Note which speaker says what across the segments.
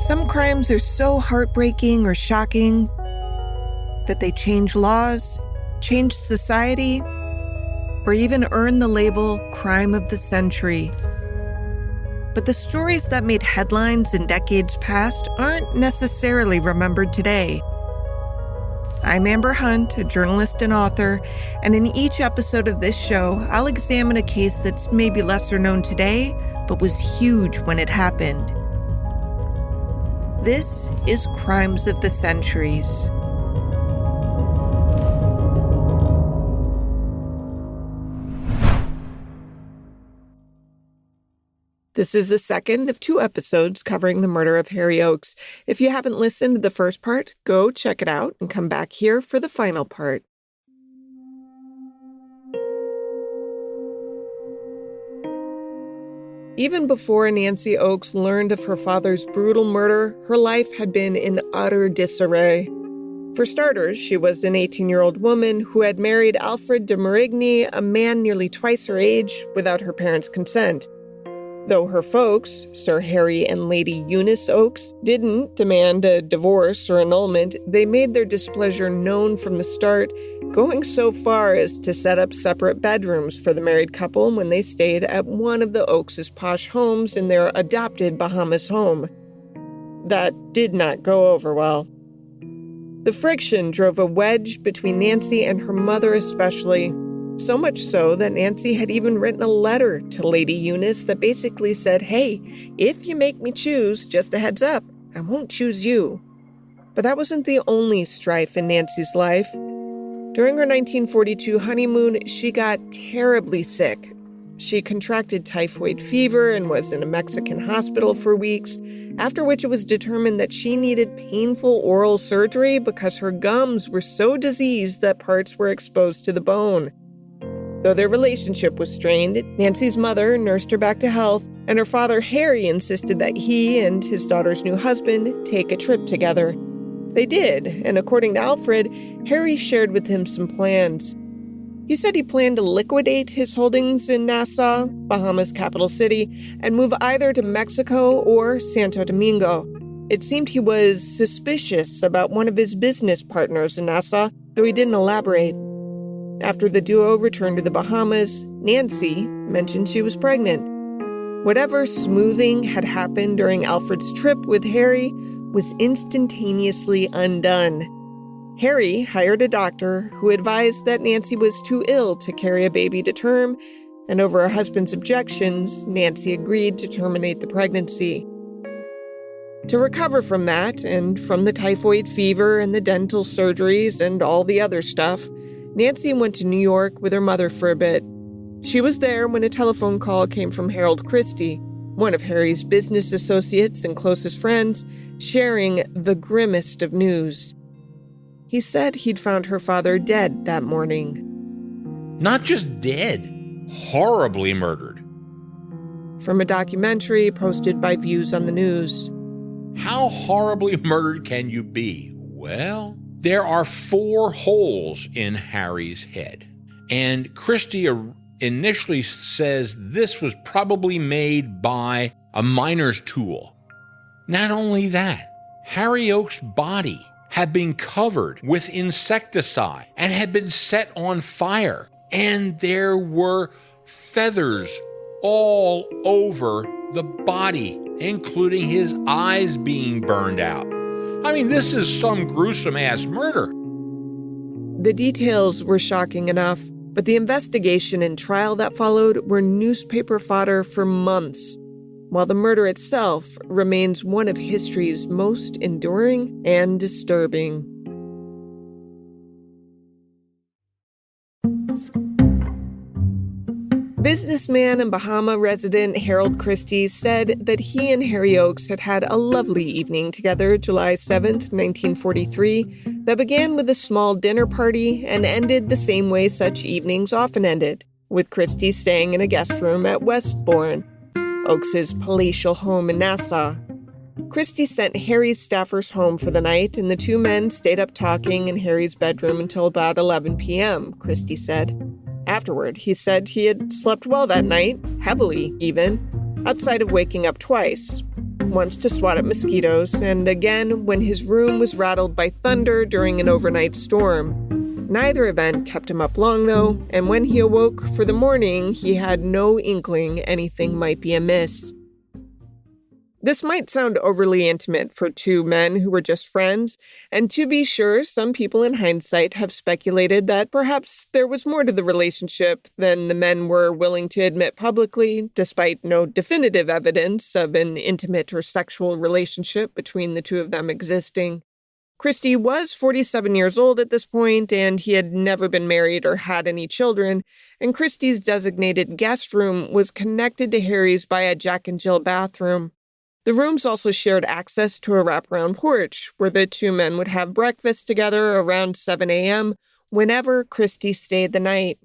Speaker 1: Some crimes are so heartbreaking or shocking that they change laws, change society, or even earn the label Crime of the Century. But the stories that made headlines in decades past aren't necessarily remembered today. I'm Amber Hunt, a journalist and author, and in each episode of this show, I'll examine a case that's maybe lesser known today, but was huge when it happened. This is Crimes of the Centuries. This is the second of two episodes covering the murder of Harry Oakes. If you haven't listened to the first part, go check it out and come back here for the final part. Even before Nancy Oakes learned of her father's brutal murder, her life had been in utter disarray. For starters, she was an 18-year-old woman who had married Alfred de Marigny, a man nearly twice her age, without her parents' consent. Though her folks, Sir Harry and Lady Eunice Oakes, didn't demand a divorce or annulment, they made their displeasure known from the start, going so far as to set up separate bedrooms for the married couple when they stayed at one of the Oakes' posh homes in their adopted Bahamas home. That did not go over well. The friction drove a wedge between Nancy and her mother especially. So much so that Nancy had even written a letter to Lady Eunice that basically said, "Hey, if you make me choose, just a heads up, I won't choose you." But that wasn't the only strife in Nancy's life. During her 1942 honeymoon, she got terribly sick. She contracted typhoid fever and was in a Mexican hospital for weeks, after which it was determined that she needed painful oral surgery because her gums were so diseased that parts were exposed to the bone. Though their relationship was strained, Nancy's mother nursed her back to health, and her father, Harry, insisted that he and his daughter's new husband take a trip together. They did, and according to Alfred, Harry shared with him some plans. He said he planned to liquidate his holdings in Nassau, Bahamas' capital city, and move either to Mexico or Santo Domingo. It seemed he was suspicious about one of his business partners in Nassau, though he didn't elaborate. After the duo returned to the Bahamas, Nancy mentioned she was pregnant. Whatever smoothing had happened during Alfred's trip with Harry was instantaneously undone. Harry hired a doctor who advised that Nancy was too ill to carry a baby to term, and over her husband's objections, Nancy agreed to terminate the pregnancy. To recover from that, and from the typhoid fever and the dental surgeries and all the other stuff, Nancy went to New York with her mother for a bit. She was there when a telephone call came from Harold Christie, one of Harry's business associates and closest friends, sharing the grimmest of news. He said he'd found her father dead that morning.
Speaker 2: Not just dead, horribly murdered.
Speaker 1: From a documentary posted by Views on the News.
Speaker 2: How horribly murdered can you be? Well, there are 4 holes in Harry's head, and Christie initially says this was probably made by a miner's tool. Not only that, Harry Oakes' body had been covered with insecticide and had been set on fire, and there were feathers all over the body, including his eyes being burned out. I mean, this is some gruesome-ass murder.
Speaker 1: The details were shocking enough, but the investigation and trial that followed were newspaper fodder for months, while the murder itself remains one of history's most enduring and disturbing. Businessman and Bahama resident Harold Christie said that he and Harry Oakes had had a lovely evening together July 7th, 1943, that began with a small dinner party and ended the same way such evenings often ended, with Christie staying in a guest room at Westbourne, Oakes' palatial home in Nassau. Christie sent Harry's staffers home for the night, and the two men stayed up talking in Harry's bedroom until about 11 p.m., Christie said. Afterward, he said he had slept well that night, heavily even, outside of waking up twice. once to swat at mosquitoes, and again when his room was rattled by thunder during an overnight storm. Neither event kept him up long, though, and when he awoke for the morning, he had no inkling anything might be amiss. This might sound overly intimate for two men who were just friends, and to be sure, some people in hindsight have speculated that perhaps there was more to the relationship than the men were willing to admit publicly, despite no definitive evidence of an intimate or sexual relationship between the two of them existing. Christie was 47 years old at this point, and he had never been married or had any children, and Christie's designated guest room was connected to Harry's by a Jack and Jill bathroom. The rooms also shared access to a wraparound porch, where the two men would have breakfast together around 7 a.m. whenever Christie stayed the night.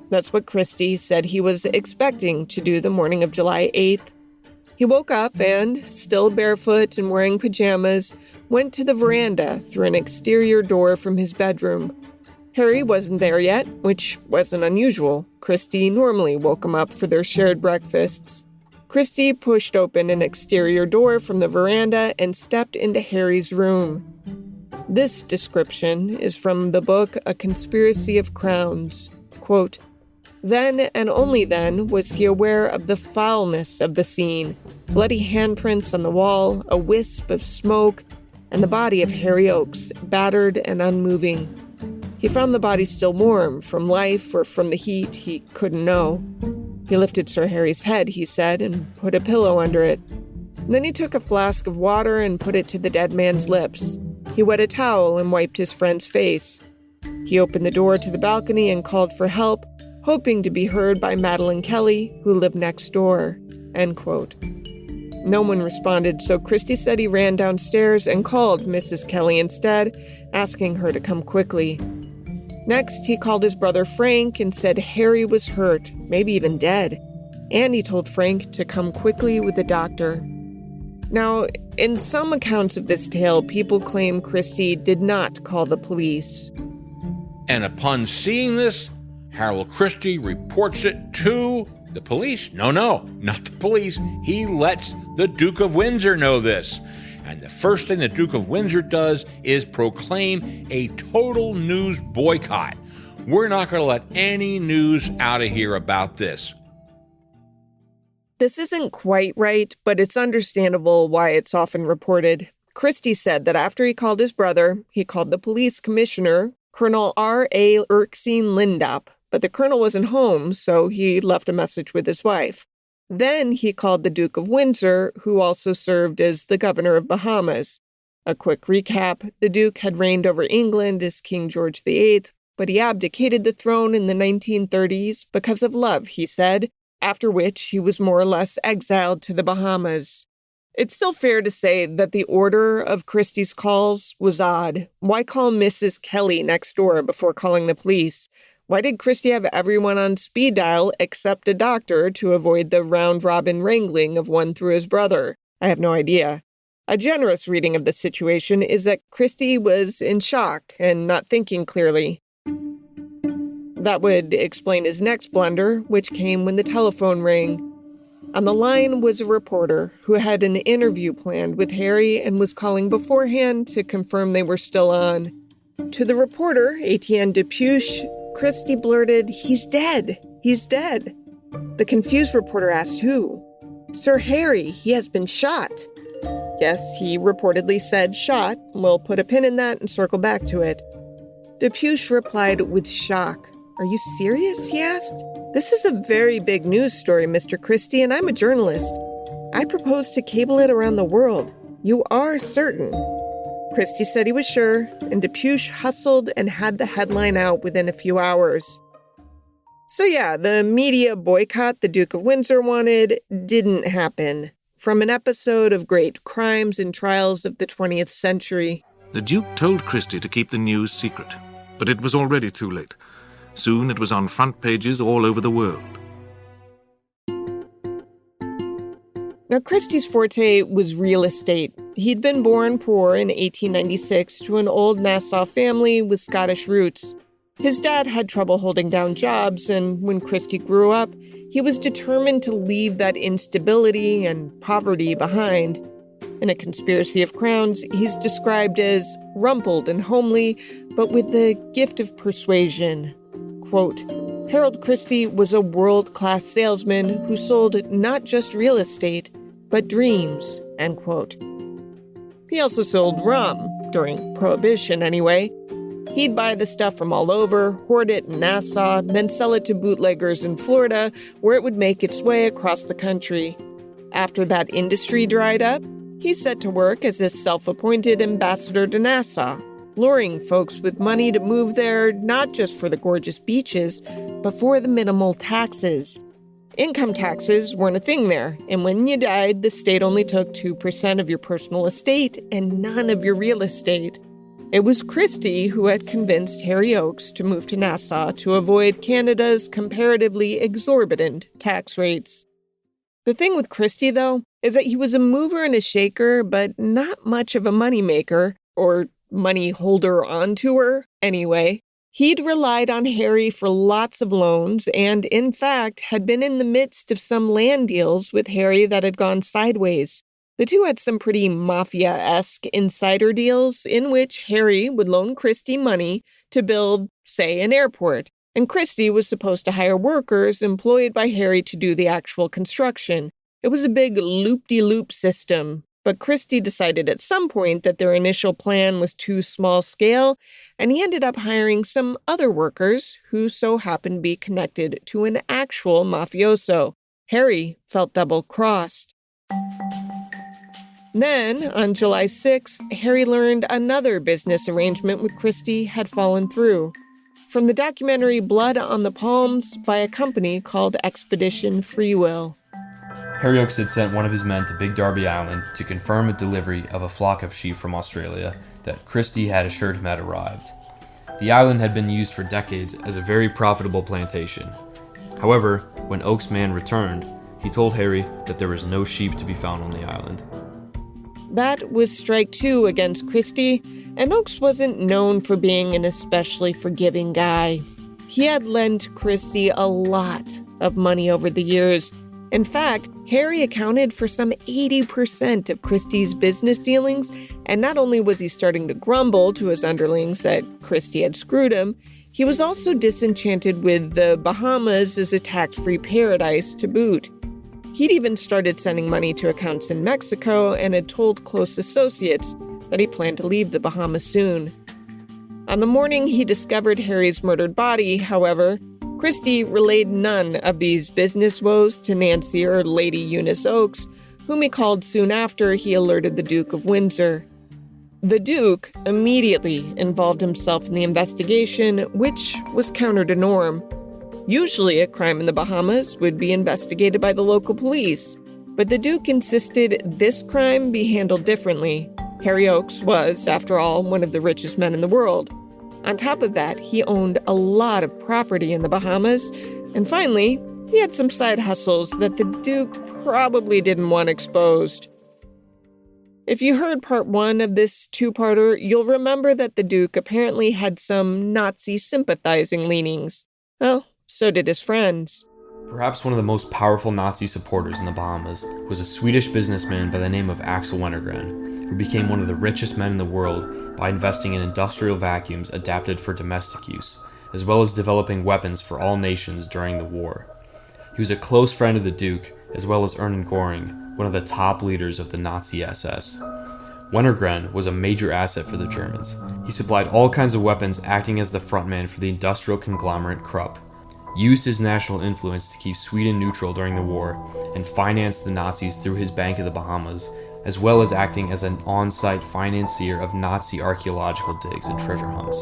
Speaker 1: That's what Christie said he was expecting to do the morning of July 8th. He woke up and, still barefoot and wearing pajamas, went to the veranda through an exterior door from his bedroom. Harry wasn't there yet, which wasn't unusual. Christie normally woke him up for their shared breakfasts. Christie pushed open an exterior door from the veranda and stepped into Harry's room. This description is from the book A Conspiracy of Crowns. Quote, "Then and only then was he aware of the foulness of the scene. Bloody handprints on the wall, a wisp of smoke, and the body of Harry Oakes, battered and unmoving. He found the body still warm, from life or from the heat, he couldn't know. He lifted Sir Harry's head, he said, and put a pillow under it. Then he took a flask of water and put it to the dead man's lips. He wet a towel and wiped his friend's face. He opened the door to the balcony and called for help, hoping to be heard by Madeline Kelly, who lived next door." End quote. No one responded, so Christie said he ran downstairs and called Mrs. Kelly instead, asking her to come quickly. Next, he called his brother Frank and said Harry was hurt, maybe even dead, and he told Frank to come quickly with a doctor. Now, in some accounts of this tale, people claim Christie did not call the police.
Speaker 2: And upon seeing this, Harold Christie reports it to the police. No, not the police. He lets the Duke of Windsor know this. And the first thing the Duke of Windsor does is proclaim a total news boycott. We're not going to let any news out of here about this.
Speaker 1: This isn't quite right, but it's understandable why it's often reported. Christie said that after he called his brother, he called the police commissioner, Colonel R.A. Erskine Lindop, but the colonel wasn't home, so he left a message with his wife. Then he called the Duke of Windsor, who also served as the governor of Bahamas. A quick recap, the Duke had reigned over England as King George VIII, but he abdicated the throne in the 1930s because of love, he said, after which he was more or less exiled to the Bahamas. It's still fair to say that the order of Christie's calls was odd. Why call Mrs. Kelly next door before calling the police? Why did Christie have everyone on speed dial except a doctor to avoid the round-robin wrangling of one through his brother? I have no idea. A generous reading of the situation is that Christie was in shock and not thinking clearly. That would explain his next blunder, which came when the telephone rang. On the line was a reporter who had an interview planned with Harry and was calling beforehand to confirm they were still on. To the reporter, Etienne Dupuche, Christie blurted, "He's dead. He's dead." The confused reporter asked who. "Sir Harry, he has been shot." Yes, he reportedly said shot. We'll put a pin in that and circle back to it. Dupuche replied with shock. "Are you serious?" he asked. "This is a very big news story, Mr. Christie, and I'm a journalist. I propose to cable it around the world. You are certain?" Christie said he was sure, and Dupuche hustled and had the headline out within a few hours. So yeah, the media boycott the Duke of Windsor wanted didn't happen. From an episode of Great Crimes and Trials of the 20th Century.
Speaker 3: The Duke told Christie to keep the news secret, but it was already too late. Soon it was on front pages all over the world.
Speaker 1: Now, Christie's forte was real estate. He'd been born poor in 1896 to an old Nassau family with Scottish roots. His dad had trouble holding down jobs, and when Christie grew up, he was determined to leave that instability and poverty behind. In A Conspiracy of Crowns, he's described as rumpled and homely, but with the gift of persuasion. Quote, Harold Christie was a world-class salesman who sold not just real estate, but dreams, end quote. He also sold rum, during Prohibition anyway. He'd buy the stuff from all over, hoard it in Nassau, then sell it to bootleggers in Florida, where it would make its way across the country. After that industry dried up, he set to work as a self-appointed ambassador to Nassau, luring folks with money to move there not just for the gorgeous beaches, but for the minimal taxes. Income taxes weren't a thing there, and when you died, the state only took 2% of your personal estate and none of your real estate. It was Christie who had convinced Harry Oakes to move to Nassau to avoid Canada's comparatively exorbitant tax rates. The thing with Christie, though, is that he was a mover and a shaker, but not much of a moneymaker, or money holder on tour, anyway. He'd relied on Harry for lots of loans and, in fact, had been in the midst of some land deals with Harry that had gone sideways. The two had some pretty mafia-esque insider deals in which Harry would loan Christie money to build, say, an airport, and Christie was supposed to hire workers employed by Harry to do the actual construction. It was a big loop-de-loop system, but Christie decided at some point that their initial plan was too small scale, and he ended up hiring some other workers who so happened to be connected to an actual mafioso. Harry felt double-crossed. Then, on July 6, Harry learned another business arrangement with Christie had fallen through. From the documentary Blood on the Palms by a company called Expedition Free Will.
Speaker 4: Harry Oakes had sent one of his men to Big Darby Island to confirm a delivery of a flock of sheep from Australia that Christie had assured him had arrived. The island had been used for decades as a very profitable plantation. However, when Oakes' man returned, he told Harry that there was no sheep to be found on the island.
Speaker 1: That was strike two against Christie, and Oakes wasn't known for being an especially forgiving guy. He had lent Christie a lot of money over the years. In fact, Harry accounted for some 80% of Christie's business dealings, and not only was he starting to grumble to his underlings that Christie had screwed him, he was also disenchanted with the Bahamas as a tax-free paradise to boot. He'd even started sending money to accounts in Mexico and had told close associates that he planned to leave the Bahamas soon. On the morning he discovered Harry's murdered body, however, Christie relayed none of these business woes to Nancy or Lady Eunice Oakes, whom he called soon after he alerted the Duke of Windsor. The Duke immediately involved himself in the investigation, which was counter to norm. Usually, a crime in the Bahamas would be investigated by the local police, but the Duke insisted this crime be handled differently. Harry Oakes was, after all, one of the richest men in the world. On top of that, he owned a lot of property in the Bahamas, and finally, he had some side hustles that the Duke probably didn't want exposed. If you heard part one of this two-parter, you'll remember that the Duke apparently had some Nazi sympathizing leanings. Well, so did his friends.
Speaker 4: Perhaps one of the most powerful Nazi supporters in the Bahamas was a Swedish businessman by the name of Axel Wennergren, who became one of the richest men in the world by investing in industrial vacuums adapted for domestic use, as well as developing weapons for all nations during the war. He was a close friend of the Duke, as well as Ernst Göring, one of the top leaders of the Nazi SS. Wennergren was a major asset for the Germans. He supplied all kinds of weapons, acting as the frontman for the industrial conglomerate Krupp, used his national influence to keep Sweden neutral during the war, and financed the Nazis through his Bank of the Bahamas, as well as acting as an on-site financier of Nazi archaeological digs and treasure hunts.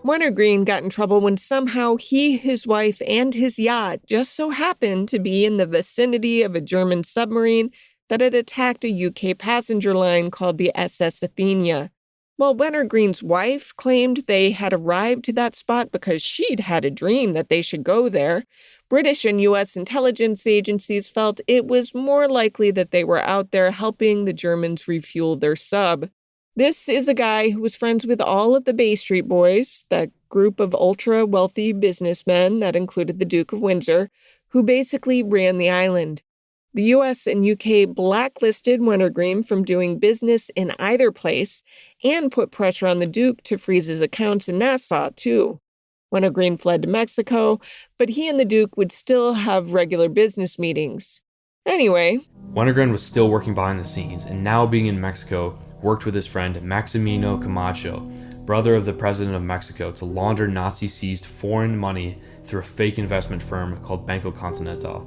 Speaker 1: Wennergren got in trouble when somehow he, his wife, and his yacht just so happened to be in the vicinity of a German submarine that had attacked a UK passenger line called the SS Athenia. While Wennergren's wife claimed they had arrived to that spot because she'd had a dream that they should go there, British and U.S. intelligence agencies felt it was more likely that they were out there helping the Germans refuel their sub. This is a guy who was friends with all of the Bay Street Boys, that group of ultra-wealthy businessmen that included the Duke of Windsor, who basically ran the island. The US and UK blacklisted Wintergreen from doing business in either place and put pressure on the Duke to freeze his accounts in Nassau, too. Wintergreen fled to Mexico, but he and the Duke would still have regular business meetings. Anyway,
Speaker 4: Wintergreen was still working behind the scenes, and now being in Mexico, worked with his friend Maximino Camacho, brother of the president of Mexico, to launder Nazi-seized foreign money through a fake investment firm called Banco Continental.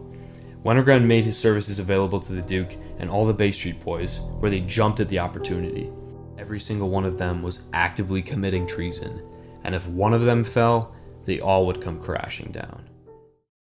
Speaker 4: Wintergreen made his services available to the Duke and all the Bay Street Boys, where they jumped at the opportunity. Every single one of them was actively committing treason, and if one of them fell, they all would come crashing down.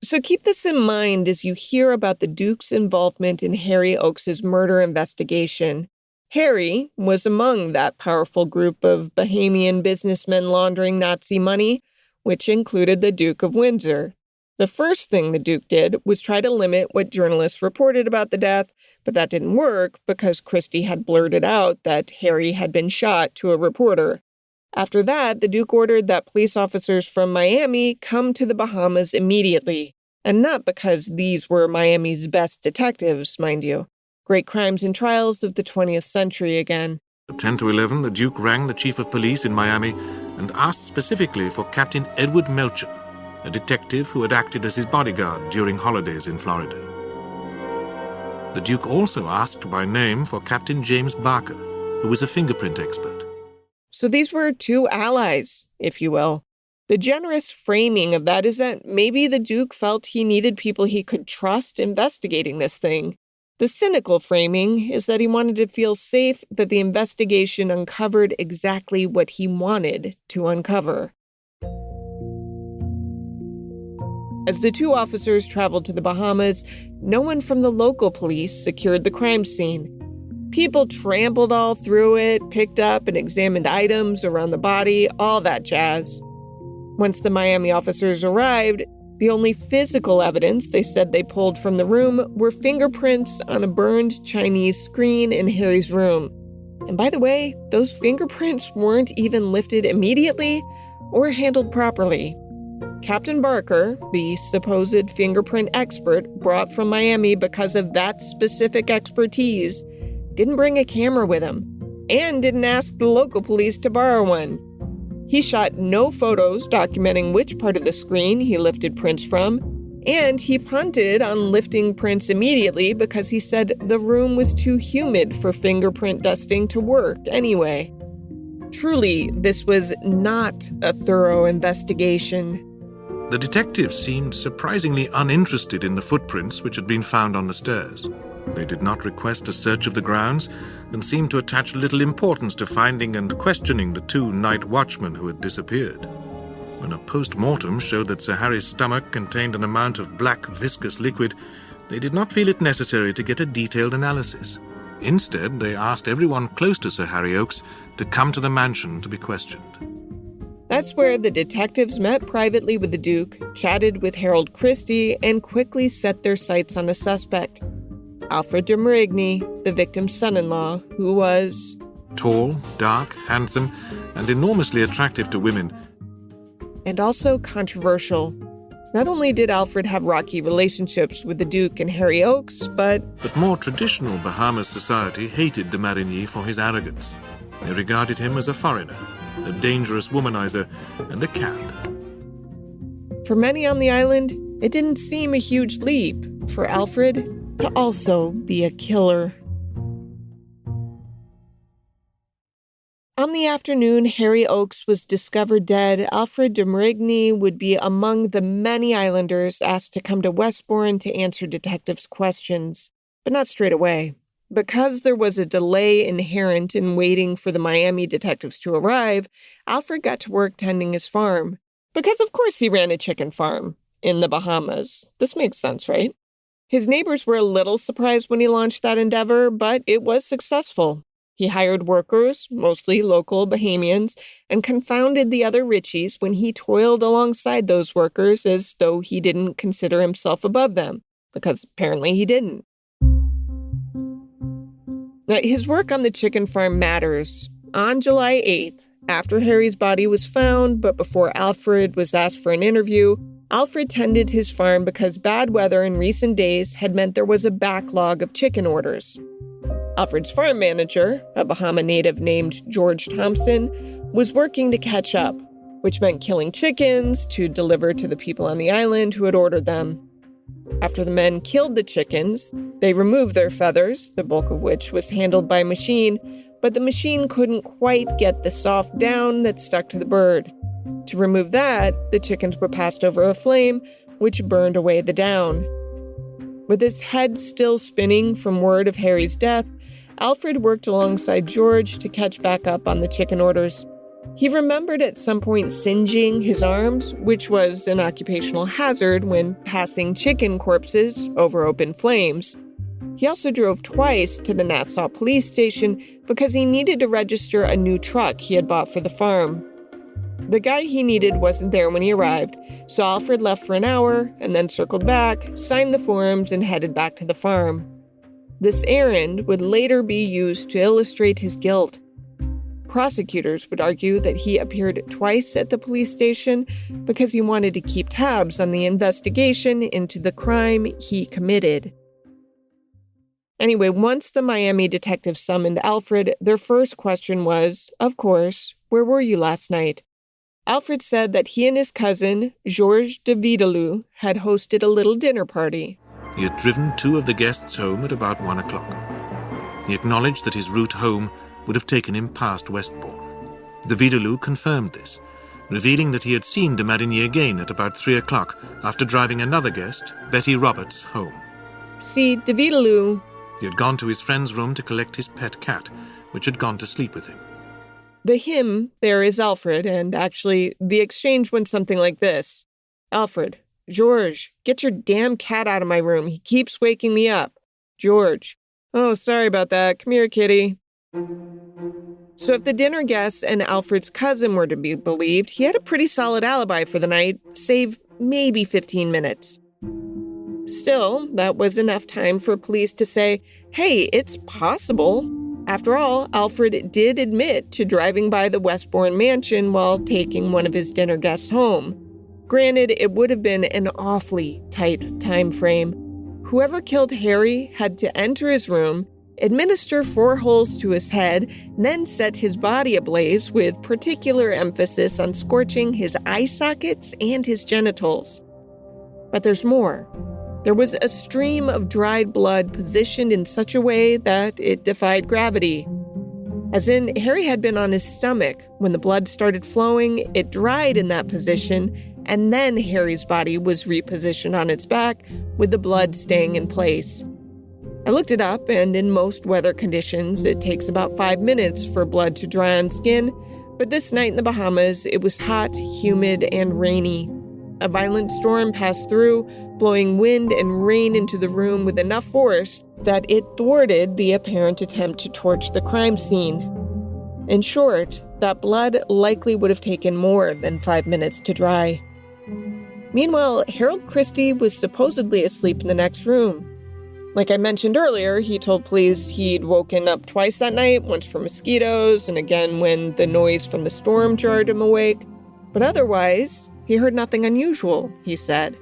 Speaker 1: So keep this in mind as you hear about the Duke's involvement in Harry Oakes's murder investigation. Harry was among that powerful group of Bahamian businessmen laundering Nazi money, which included the Duke of Windsor. The first thing the Duke did was try to limit what journalists reported about the death, but that didn't work because Christie had blurted out that Harry had been shot to a reporter. After that, the Duke ordered that police officers from Miami come to the Bahamas immediately, and not because these were Miami's best detectives, mind you. Great crimes and trials of the 20th century again.
Speaker 3: At 10 to 11, the Duke rang the chief of police in Miami and asked specifically for Captain Edward Melcher, a detective who had acted as his bodyguard during holidays in Florida. The Duke also asked by name for Captain James Barker, who was a fingerprint expert.
Speaker 1: So these were two allies, if you will. The generous framing of that is that maybe the Duke felt he needed people he could trust investigating this thing. The cynical framing is that he wanted to feel safe that the investigation uncovered exactly what he wanted to uncover. As the two officers traveled to the Bahamas, no one from the local police secured the crime scene. People trampled all through it, picked up and examined items around the body, all that jazz. Once the Miami officers arrived, the only physical evidence they said they pulled from the room were fingerprints on a burned Chinese screen in Harry's room. And by the way, those fingerprints weren't even lifted immediately or handled properly. Captain Barker, the supposed fingerprint expert brought from Miami because of that specific expertise, didn't bring a camera with him and didn't ask the local police to borrow one. He shot no photos documenting which part of the screen he lifted prints from, and he punted on lifting prints immediately because he said the room was too humid for fingerprint dusting to work anyway. Truly, this was not a thorough investigation.
Speaker 3: The detectives seemed surprisingly uninterested in the footprints which had been found on the stairs. They did not request a search of the grounds and seemed to attach little importance to finding and questioning the two night watchmen who had disappeared. When a post-mortem showed that Sir Harry's stomach contained an amount of black viscous liquid, they did not feel it necessary to get a detailed analysis. Instead, they asked everyone close to Sir Harry Oakes to come to the mansion to be questioned.
Speaker 1: That's where the detectives met privately with the Duke, chatted with Harold Christie, and quickly set their sights on a suspect. Alfred de Marigny, the victim's son-in-law, who was
Speaker 3: tall, dark, handsome, and enormously attractive to women.
Speaker 1: And also controversial. Not only did Alfred have rocky relationships with the Duke and Harry Oakes, but
Speaker 3: more traditional Bahamas society hated de Marigny for his arrogance. They regarded him as a foreigner, a dangerous womanizer, and a cad.
Speaker 1: For many on the island, it didn't seem a huge leap for Alfred to also be a killer. On the afternoon Harry Oakes was discovered dead, Alfred de Marigny would be among the many islanders asked to come to Westbourne to answer detectives' questions, but not straight away. Because there was a delay inherent in waiting for the Miami detectives to arrive, Alfred got to work tending his farm. Because of course he ran a chicken farm in the Bahamas. This makes sense, right? His neighbors were a little surprised when he launched that endeavor, but it was successful. He hired workers, mostly local Bahamians, and confounded the other Richies when he toiled alongside those workers as though he didn't consider himself above them, because apparently he didn't. Now, his work on the chicken farm matters. on July 8th, after Harry's body was found, but before Alfred was asked for an interview, Alfred tended his farm because bad weather in recent days had meant there was a backlog of chicken orders. Alfred's farm manager, a Bahama native named George Thompson, was working to catch up, which meant killing chickens to deliver to the people on the island who had ordered them. After the men killed the chickens, they removed their feathers, the bulk of which was handled by a machine, but the machine couldn't quite get the soft down that stuck to the bird. To remove that, the chickens were passed over a flame, which burned away the down. With his head still spinning from word of Harry's death, Alfred worked alongside George to catch back up on the chicken orders. He remembered at some point singeing his arms, which was an occupational hazard when passing chicken corpses over open flames. He also drove twice to the Nassau police station because he needed to register a new truck he had bought for the farm. The guy he needed wasn't there when he arrived, so Alfred left for an hour and then circled back, signed the forms, and headed back to the farm. This errand would later be used to illustrate his guilt. Prosecutors would argue that he appeared twice at the police station because he wanted to keep tabs on the investigation into the crime he committed. Anyway, once the Miami detectives summoned Alfred, their first question was, of course, where were you last night? Alfred said that he and his cousin, Georges de Vidalou, had hosted a little dinner party.
Speaker 3: He had driven 2 of the guests home at about 1 o'clock. He acknowledged that his route home would have taken him past Westbourne. De Vidalou confirmed this, revealing that he had seen de Marigny again at about 3 o'clock after driving another guest, Betty Roberts, home.
Speaker 1: See, de Vidalou...
Speaker 3: He had gone to his friend's room to collect his pet cat, which had gone to sleep with him.
Speaker 1: The him there is Alfred, and actually, the exchange went something like this. Alfred, George, get your damn cat out of my room. He keeps waking me up. George, oh, sorry about that. Come here, kitty. So if the dinner guests and Alfred's cousin were to be believed, he had a pretty solid alibi for the night, save maybe 15 minutes. Still, that was enough time for police to say, hey, it's possible. After all, Alfred did admit to driving by the Westbourne mansion while taking one of his dinner guests home. Granted, it would have been an awfully tight time frame. Whoever killed Harry had to enter his room, administer 4 holes to his head, then set his body ablaze with particular emphasis on scorching his eye sockets and his genitals. But there's more. There was a stream of dried blood positioned in such a way that it defied gravity. As in, Harry had been on his stomach. When the blood started flowing, it dried in that position, and then Harry's body was repositioned on its back, with the blood staying in place. I looked it up, and in most weather conditions, it takes about 5 minutes for blood to dry on skin, but this night in the Bahamas, it was hot, humid, and rainy. A violent storm passed through, blowing wind and rain into the room with enough force that it thwarted the apparent attempt to torch the crime scene. In short, that blood likely would have taken more than 5 minutes to dry. Meanwhile, Harold Christie was supposedly asleep in the next room. Like I mentioned earlier, he told police he'd woken up twice that night, once for mosquitoes and again when the noise from the storm jarred him awake. But otherwise, he heard nothing unusual, he said.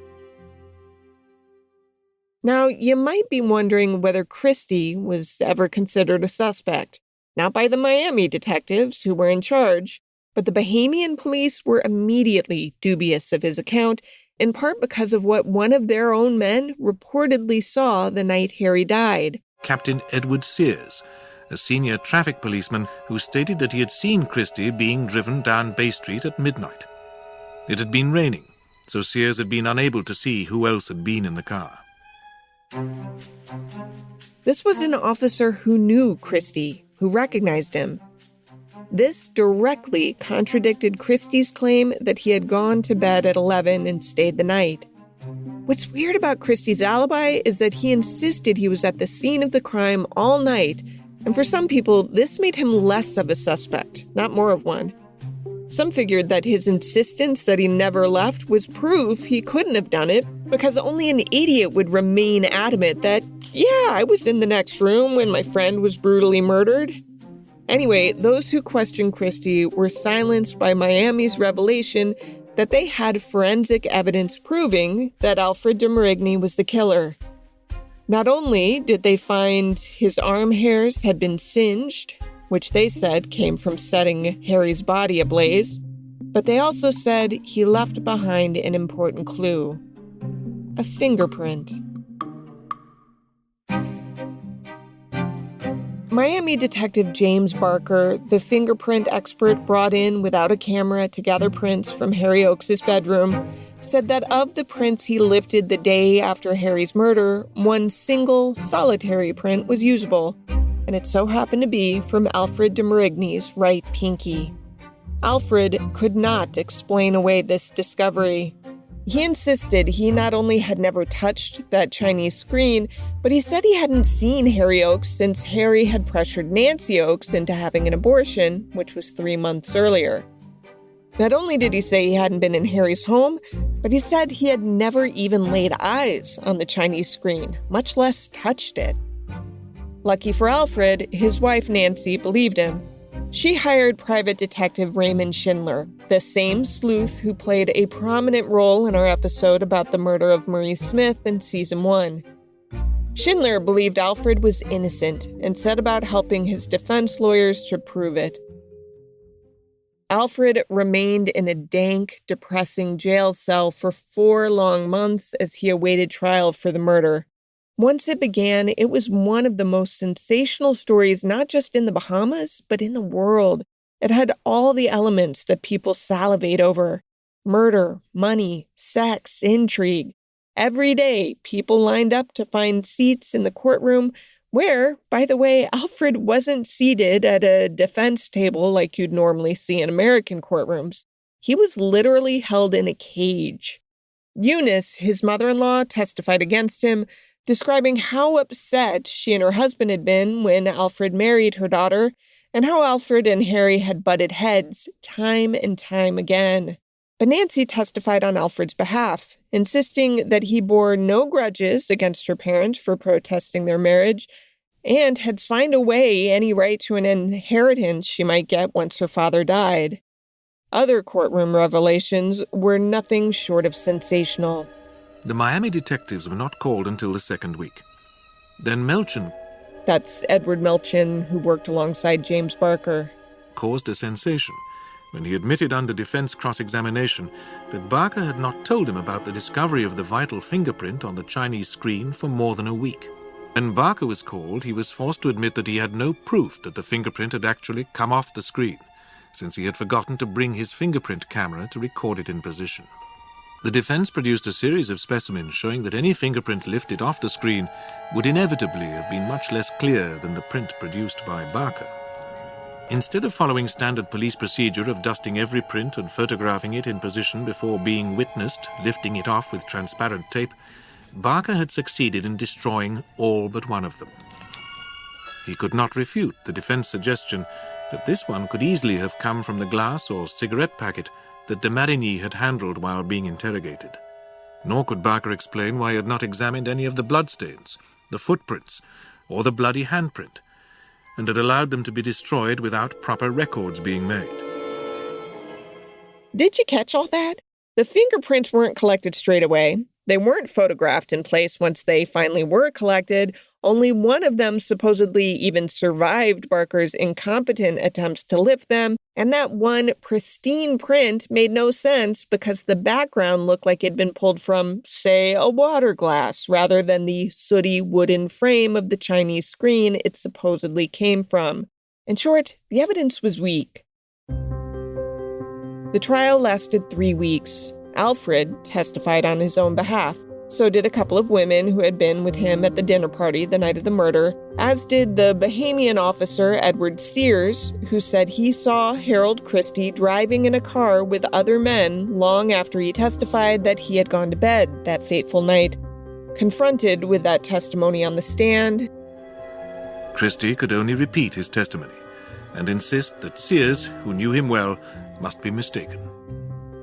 Speaker 1: Now, you might be wondering whether Christie was ever considered a suspect. Not by the Miami detectives who were in charge, but the Bahamian police were immediately dubious of his account, in part because of what one of their own men reportedly saw the night Harry died.
Speaker 3: Captain Edward Sears, a senior traffic policeman who stated that he had seen Christie being driven down Bay Street at midnight. It had been raining, so Sears had been unable to see who else had been in the car.
Speaker 1: This was an officer who knew Christie, who recognized him. This directly contradicted Christie's claim that he had gone to bed at 11 and stayed the night. What's weird about Christie's alibi is that he insisted he was at the scene of the crime all night, and for some people, this made him less of a suspect, not more of one. Some figured that his insistence that he never left was proof he couldn't have done it, because only an idiot would remain adamant that, yeah, I was in the next room when my friend was brutally murdered. Anyway, those who questioned Christie were silenced by Miami's revelation that they had forensic evidence proving that Alfred de Marigny was the killer. Not only did they find his arm hairs had been singed, which they said came from setting Harry's body ablaze, but they also said he left behind an important clue: a fingerprint. Miami detective James Barker, the fingerprint expert brought in without a camera to gather prints from Harry Oakes's bedroom, said that of the prints he lifted the day after Harry's murder, one single, solitary print was usable, and it so happened to be from Alfred de Marigny's right pinky. Alfred could not explain away this discovery. He insisted he not only had never touched that Chinese screen, but he said he hadn't seen Harry Oakes since Harry had pressured Nancy Oakes into having an abortion, which was 3 months earlier. Not only did he say he hadn't been in Harry's home, but he said he had never even laid eyes on the Chinese screen, much less touched it. Lucky for Alfred, his wife Nancy believed him. She hired private detective Raymond Schindler, the same sleuth who played a prominent role in our episode about the murder of Marie Smith in Season 1. Schindler believed Alfred was innocent and set about helping his defense lawyers to prove it. Alfred remained in a dank, depressing jail cell for 4 long months as he awaited trial for the murder. Once it began, it was one of the most sensational stories not just in the Bahamas, but in the world. It had all the elements that people salivate over: murder, money, sex, intrigue. Every day, people lined up to find seats in the courtroom where, by the way, Alfred wasn't seated at a defense table like you'd normally see in American courtrooms. He was literally held in a cage. Eunice, his mother-in-law, testified against him, describing how upset she and her husband had been when Alfred married her daughter, and how Alfred and Harry had butted heads time and time again. But Nancy testified on Alfred's behalf, insisting that he bore no grudges against her parents for protesting their marriage, and had signed away any right to an inheritance she might get once her father died. Other courtroom revelations were nothing short of sensational.
Speaker 3: The Miami detectives were not called until the second week. Then Melchin,
Speaker 1: that's Edward Melchin, who worked alongside James Barker,
Speaker 3: caused a sensation when he admitted under defense cross-examination that Barker had not told him about the discovery of the vital fingerprint on the Chinese screen for more than a week. When Barker was called, he was forced to admit that he had no proof that the fingerprint had actually come off the screen, since he had forgotten to bring his fingerprint camera to record it in position. The defense produced a series of specimens showing that any fingerprint lifted off the screen would inevitably have been much less clear than the print produced by Barker. Instead of following standard police procedure of dusting every print and photographing it in position before being witnessed, lifting it off with transparent tape, Barker had succeeded in destroying all but one of them. He could not refute the defense suggestion that this one could easily have come from the glass or cigarette packet that de Marigny had handled while being interrogated. Nor could Barker explain why he had not examined any of the bloodstains, the footprints, or the bloody handprint, and had allowed them to be destroyed without proper records being made.
Speaker 1: Did you catch all that? The fingerprints weren't collected straight away. They weren't photographed in place once they finally were collected. Only one of them supposedly even survived Barker's incompetent attempts to lift them, and that one pristine print made no sense because the background looked like it'd been pulled from, say, a water glass, rather than the sooty wooden frame of the Chinese screen it supposedly came from. In short, the evidence was weak. The trial lasted 3 weeks. Alfred testified on his own behalf. So did a couple of women who had been with him at the dinner party the night of the murder, as did the Bahamian officer Edward Sears, who said he saw Harold Christie driving in a car with other men long after he testified that he had gone to bed that fateful night. Confronted with that testimony on the stand,
Speaker 3: Christie could only repeat his testimony and insist that Sears, who knew him well, must be mistaken.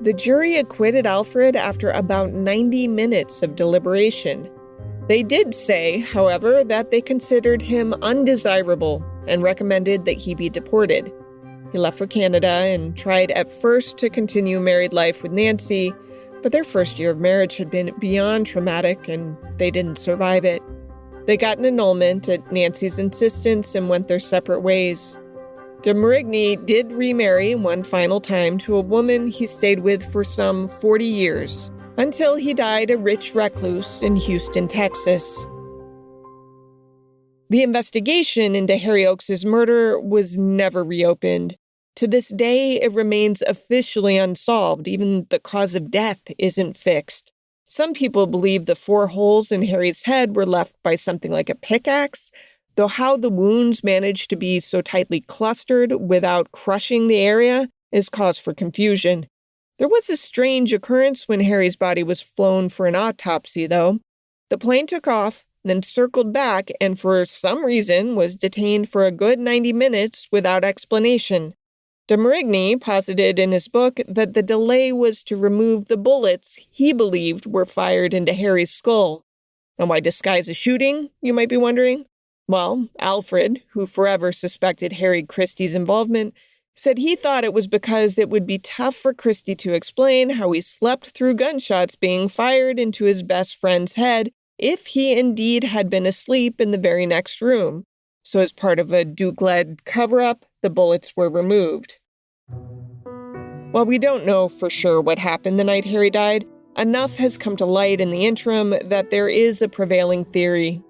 Speaker 1: The jury acquitted Alfred after about 90 minutes of deliberation. They did say, however, that they considered him undesirable and recommended that he be deported. He left for Canada and tried at first to continue married life with Nancy, but their first year of marriage had been beyond traumatic and they didn't survive it. They got an annulment at Nancy's insistence and went their separate ways. De Marigny did remarry one final time to a woman he stayed with for some 40 years, until he died a rich recluse in Houston, Texas. The investigation into Harry Oakes's murder was never reopened. To this day, it remains officially unsolved. Even the cause of death isn't fixed. Some people believe the 4 holes in Harry's head were left by something like a pickaxe, though how the wounds managed to be so tightly clustered without crushing the area is cause for confusion. There was a strange occurrence when Harry's body was flown for an autopsy, though. The plane took off, then circled back, and for some reason was detained for a good 90 minutes without explanation. De Marigny posited in his book that the delay was to remove the bullets he believed were fired into Harry's skull. And why disguise a shooting, you might be wondering? Well, Alfred, who forever suspected Harry Christie's involvement, said he thought it was because it would be tough for Christie to explain how he slept through gunshots being fired into his best friend's head if he indeed had been asleep in the very next room. So as part of a Duke-led cover-up, the bullets were removed. While we don't know for sure what happened the night Harry died, enough has come to light in the interim that there is a prevailing theory.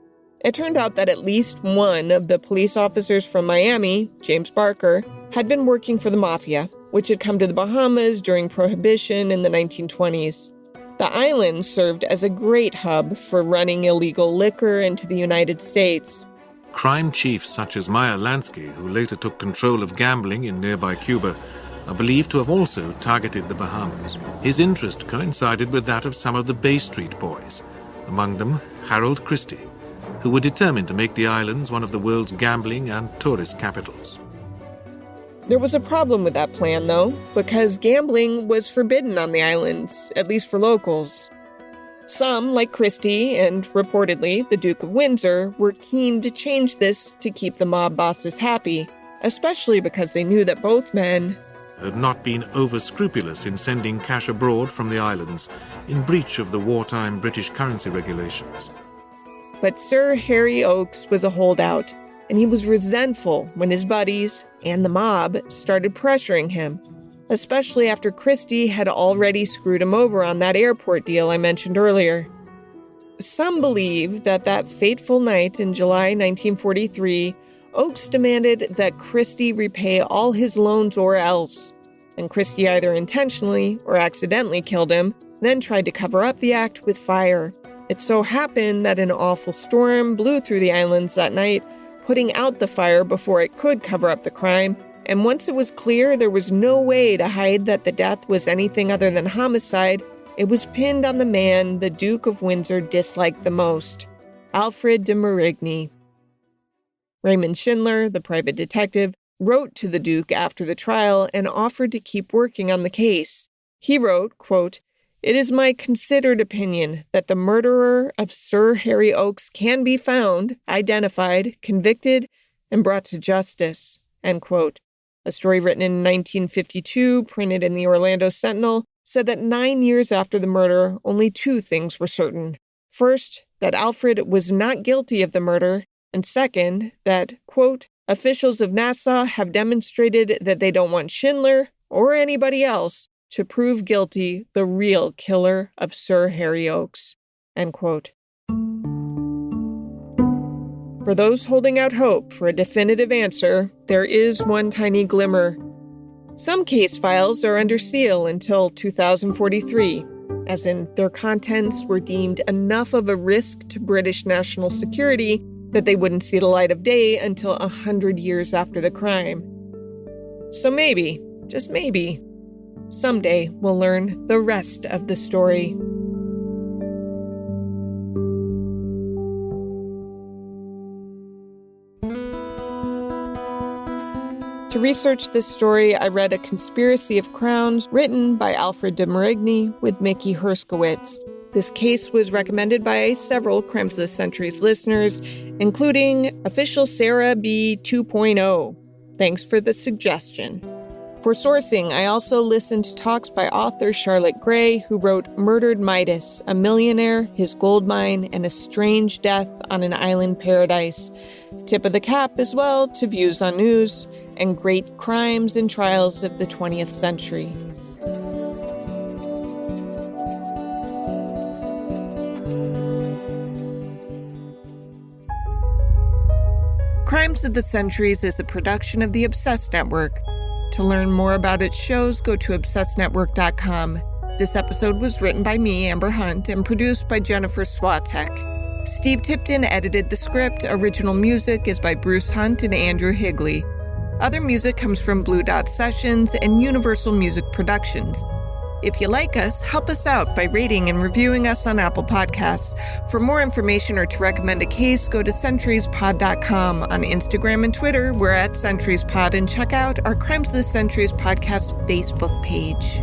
Speaker 1: It turned out that at least one of the police officers from Miami, James Barker, had been working for the Mafia, which had come to the Bahamas during Prohibition in the 1920s. The island served as a great hub for running illegal liquor into the United States.
Speaker 3: Crime chiefs such as Meyer Lansky, who later took control of gambling in nearby Cuba, are believed to have also targeted the Bahamas. His interest coincided with that of some of the Bay Street boys, among them Harold Christie, who were determined to make the islands one of the world's gambling and tourist capitals.
Speaker 1: There was a problem with that plan, though, because gambling was forbidden on the islands, at least for locals. Some, like Christie and, reportedly, the Duke of Windsor, were keen to change this to keep the mob bosses happy, especially because they knew that both men
Speaker 3: had not been over-scrupulous in sending cash abroad from the islands in breach of the wartime British currency regulations.
Speaker 1: But Sir Harry Oakes was a holdout, and he was resentful when his buddies and the mob started pressuring him, especially after Christie had already screwed him over on that airport deal I mentioned earlier. Some believe that that fateful night in July 1943, Oakes demanded that Christie repay all his loans or else, and Christie either intentionally or accidentally killed him, then tried to cover up the act with fire. It so happened that an awful storm blew through the islands that night, putting out the fire before it could cover up the crime, and once it was clear there was no way to hide that the death was anything other than homicide, it was pinned on the man the Duke of Windsor disliked the most, Alfred de Marigny. Raymond Schindler, the private detective, wrote to the Duke after the trial and offered to keep working on the case. He wrote, quote, "It is my considered opinion that the murderer of Sir Harry Oakes can be found, identified, convicted, and brought to justice," end quote. A story written in 1952, printed in the Orlando Sentinel, said that 9 years after the murder, only 2 things were certain. First, that Alfred was not guilty of the murder, and second, that, quote, "officials of Nassau have demonstrated that they don't want Schindler, or anybody else, to prove guilty the real killer of Sir Harry Oakes," end quote. For those holding out hope for a definitive answer, there is one tiny glimmer. Some case files are under seal until 2043, as in their contents were deemed enough of a risk to British national security that they wouldn't see the light of day until 100 years after the crime. So maybe, just maybe, someday we'll learn the rest of the story. To research this story, I read A Conspiracy of Crowns, written by Alfred de Marigny with Mickey Herskowitz. This case was recommended by several Crimes of the Century's listeners, including official Sarah B. 2.0. Thanks for the suggestion. For sourcing, I also listened to talks by author Charlotte Gray, who wrote Murdered Midas, a Millionaire, His Gold Mine, and a Strange Death on an Island Paradise. Tip of the cap as well to Views on News and Great Crimes and Trials of the 20th Century. Crimes of the Centuries is a production of the Obsessed Network. To learn more about its shows, go to obsessednetwork.com. This episode was written by me, Amber Hunt, and produced by Jennifer Swatek. Steve Tipton edited the script. Original music is by Bruce Hunt and Andrew Higley. Other music comes from Blue Dot Sessions and Universal Music Productions. If you like us, help us out by rating and reviewing us on Apple Podcasts. For more information or to recommend a case, go to centuriespod.com. On Instagram and Twitter, we're at centuriespod, and check out our Crimes of the Centuries podcast Facebook page.